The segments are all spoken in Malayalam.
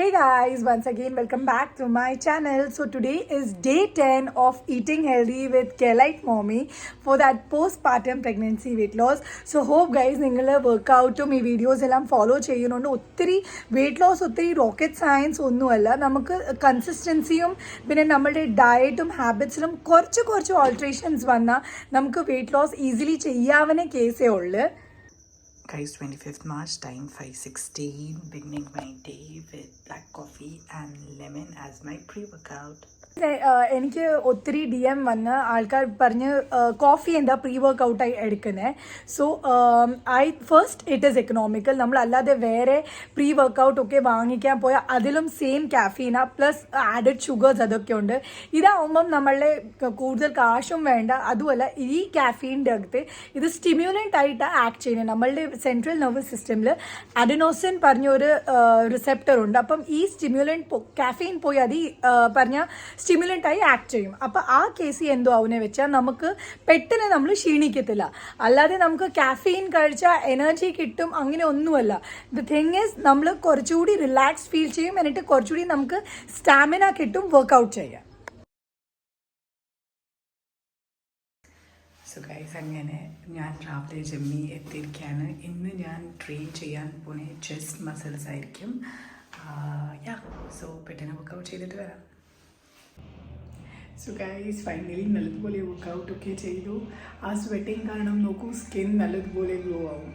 Hey guys, once again welcome back to my channel. So today is day 10 of eating healthy with Kelite Mommy for that postpartum pregnancy weight loss. So hope guys നിങ്ങൾ വർക്കൗട്ടും ഈ വീഡിയോസ് എല്ലാം ഫോളോ ചെയ്യുന്നുണ്ട്. ഒത്തിരി വെയിറ്റ് ലോസ് ഒത്തിരി റോക്കറ്റ് സയൻസ് ഒന്നുമല്ല. നമുക്ക് കൺസിസ്റ്റൻസിയും പിന്നെ നമ്മുടെ ഡയറ്റും ഹാബിറ്റ്സിലും കുറച്ച് ഓൾട്രേഷൻസ് വന്നാൽ നമുക്ക് വെയിറ്റ് ലോസ് ഈസിലി ചെയ്യാവുന്ന കേസേ ഉള്ളൂ. Guys, 25th March, time 5:16, beginning my day with black coffee and lemon as my pre-workout. എനിക്ക് ഒത്തിരി DM വന്ന് ആൾക്കാർ പറഞ്ഞ് കോഫി എന്താ പ്രീ വർക്കൗട്ടായി എടുക്കുന്നത്. So first it is economical. നമ്മളല്ലാതെ വേറെ പ്രീ വർക്കൗട്ട് ഒക്കെ വാങ്ങിക്കാൻ പോയാൽ അതിലും same caffeine plus added sugars അതൊക്കെ ഉണ്ട്. ഇതാവുമ്പം നമ്മളെ കൂടുതൽ കാശും വേണ്ട. അതുമല്ല ഈ കാഫീൻ്റെ അകത്ത് ഇത് സ്റ്റിമ്യുലൻ്റ് ആയിട്ടാണ് ആക്ട് ചെയ്യുന്നത്. നമ്മളുടെ സെൻട്രൽ നെർവസ് സിസ്റ്റമിൽ അഡനോസിൻ പറഞ്ഞൊരു റിസെപ്റ്റർ ഉണ്ട്. അപ്പം ഈ സ്റ്റിമ്യുലൻ്റ് കാഫീൻ പോയി അത് പറഞ്ഞ സ്റ്റിമുലൻ്റായി ആക്ട് ചെയ്യും. അപ്പോൾ ആ കേസ് എന്തോ ആവുന്നേ വെച്ചാൽ നമുക്ക് പെട്ടെന്ന് നമ്മൾ ക്ഷീണിക്കത്തില്ല. അല്ലാതെ നമുക്ക് കാഫീൻ കഴിച്ചാൽ എനർജി കിട്ടും അങ്ങനെ ഒന്നുമല്ല. ദ തിങ് ഈസ് നമ്മൾ കുറച്ചുകൂടി റിലാക്സ് ഫീൽ ചെയ്യും. എന്നിട്ട് കുറച്ചുകൂടി നമുക്ക് സ്റ്റാമിന കിട്ടും വർക്കൗട്ട് ചെയ്യാൻ. സോ ഗൈസ്, അങ്ങനെ ഞാൻ രാവിലെ ജിമ്മി എത്തിയിരിക്കുകയാണ്. ഇന്ന് ഞാൻ ട്രെയിൻ ചെയ്യാൻ പോണേ ചെസ്റ്റ് മസിൽസ് ആയിരിക്കും. സോ പെട്ടെന്ന് വർക്കൗട്ട് ചെയ്തിട്ട് വരാം. സോ ഗൈസ്, ഫൈനലി നല്ലതുപോലെ വർക്കൗട്ടൊക്കെ ചെയ്തു. ആ സ്വെറ്റിങ് കാരണം നോക്കൂ സ്കിൻ നല്ലതുപോലെ ഗ്ലോ ആവും.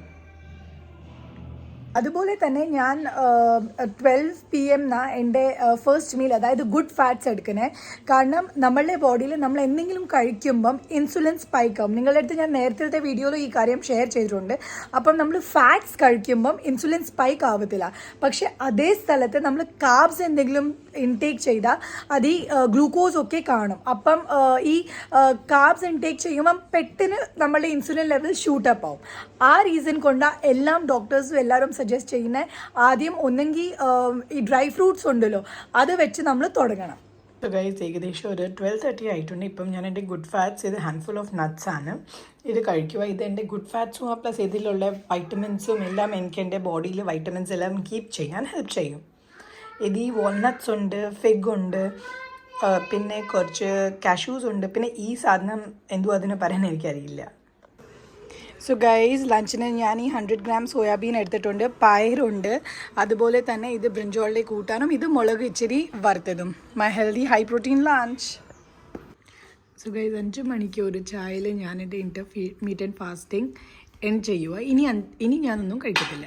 അതുപോലെ തന്നെ ഞാൻ 12 PM എൻ്റെ ഫസ്റ്റ് മീൽ അതായത് ഗുഡ് ഫാറ്റ്സ് എടുക്കുന്നത്. കാരണം നമ്മളുടെ ബോഡിയിൽ നമ്മൾ എന്തെങ്കിലും കഴിക്കുമ്പം ഇൻസുലിൻ സ്പൈക്ക് ആവും. നിങ്ങളുടെ അടുത്ത് ഞാൻ നേരത്തെ വീഡിയോയിൽ ഈ കാര്യം ഷെയർ ചെയ്തിട്ടുണ്ട്. അപ്പം നമ്മൾ ഫാറ്റ്സ് കഴിക്കുമ്പം ഇൻസുലിൻ സ്പൈക്ക് ആവത്തില്ല. പക്ഷെ അതേ സ്ഥലത്ത് നമ്മൾ കാർബ്സ് എന്തെങ്കിലും ഇൻടേക്ക് ചെയ്താൽ അത് ഈ ഗ്ലൂക്കോസ് ഒക്കെ കാണും. അപ്പം ഈ കാർബ്സ് ഇൻടേക്ക് ചെയ്യുമ്പം പെട്ടെന്ന് നമ്മളുടെ ഇൻസുലിൻ ലെവൽ ഷൂട്ടപ്പ് ആവും. ആ റീസൺ കൊണ്ടാണ് എല്ലാം ഡോക്ടേഴ്സും എല്ലാവരും സജസ്റ്റ് ചെയ്യുന്നത് ആദ്യം ഒന്നെങ്കിൽ ഈ ഡ്രൈ ഫ്രൂട്ട്സ് ഉണ്ടല്ലോ അത് വെച്ച് നമ്മൾ തുടങ്ങണം. സോ ഗൈസ്, ഏകദേശം ഒരു 12:30 ആയിട്ടുണ്ട്. ഇപ്പം ഞാൻ എൻ്റെ ഗുഡ് ഫാറ്റ്സ് ഇത് ഹാൻഡ്ഫുൾ ഓഫ് നട്ട്സ് ആണ് ഇത് കഴിക്കുക. ഇത് എൻ്റെ ഗുഡ് ഫാറ്റ്സും പ്ലസ് ഇതിലുള്ള വൈറ്റമിൻസും എല്ലാം എനിക്ക് എൻ്റെ ബോഡിയിൽ വൈറ്റമിൻസ് എല്ലാം കീപ്പ് ചെയ്യാൻ ഹെൽപ്പ് ചെയ്യും. ഇത് ഈ വാൾനട്ട്സ് ഉണ്ട്, ഫിഗ് ഉണ്ട്, പിന്നെ കുറച്ച് കാഷ്യൂസ് ഉണ്ട്, പിന്നെ ഈ സാധനം എന്തോ അതിന് പറയാൻ എനിക്കറിയില്ല. സോ ഗൈസ്, ലഞ്ചിന് ഞാൻ ഈ 100 ഗ്രാം സോയാബീൻ എടുത്തിട്ടുണ്ട്, പയറുണ്ട്, അതുപോലെ തന്നെ ഇത് ബ്രിഞ്ചോളിലെ കൂട്ടാനും ഇത് മുളക് ഇച്ചിരി വറുത്തതും. My healthy high protein lunch. So guys, 5 മണിക്ക് ഒരു ചായയിൽ ഞാൻ എൻ്റെ മീറ്റ് ആൻഡ് ഫാസ്റ്റിംഗ് എൻഡ് ചെയ്യുക. ഇനി ഞാനൊന്നും കഴിക്കത്തില്ല.